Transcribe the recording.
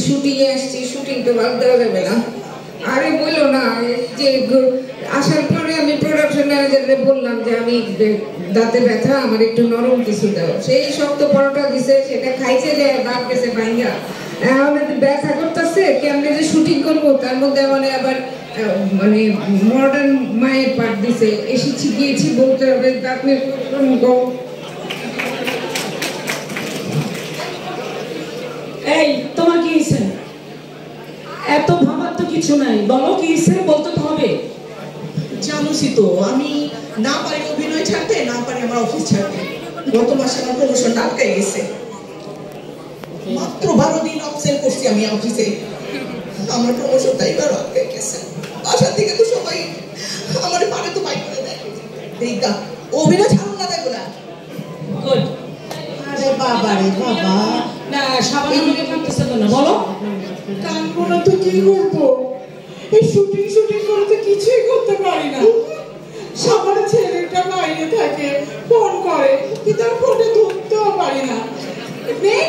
শুটিংয়ে আসছি, শুটিং তো বাদ দেওয়া যাবে না। আরে বললো না যে আসার পরে আমি প্রোডাকশন ম্যানেজারকে বললাম যে আমি দাঁতে ব্যথা, আমার একটু নরম কিছু দাও। সেই শক্ত পরোটা দিছে, সেটা খাইছে যে দাঁত গেছে ভাঙ্গা। আমার ব্যথা করতেছে, কেমনে যে শুটিং করবো, তার মধ্যে মানে আবার মানে মডার্ন মায়ের পাঠ দিছে, এসেছি গিয়েছি বলতে হবে, দাঁত নিয়ে এই তোমার কি হয়েছে? এত ভাবার তো কিছু নাই, বলো কি হয়েছে, বলতে তো হবে। জানোসই তো আমি না পারি অভিনয় ছাড়তে, না পারি আমার অফিস ছাড়তে। গত মাসে আমার প্রমোশনটা আটকে গেছে, মাত্র 12 দিন অবসেন্ট করছি আমি অফিসে, আমার প্রমোশনটা এবার আটকে গেছে। বাসা থেকে তো সবাই আমার পারে তো বাইক করে দেয়, দেখা অভিনয় ছাড়ুন না, দেখো না। গুড। আরে বাবা রে বাবা, না সাবান আমাকে কাটতেছে না, বলো। কানবো না তো কি করবো, এই শুটিং করে তো কিছুই করতে পারি না। সবার ছেলেটা বাইরে থাকে, ফোন করে কিন্তু আর ফোনটা ধরতেও পারি না। মেয়ে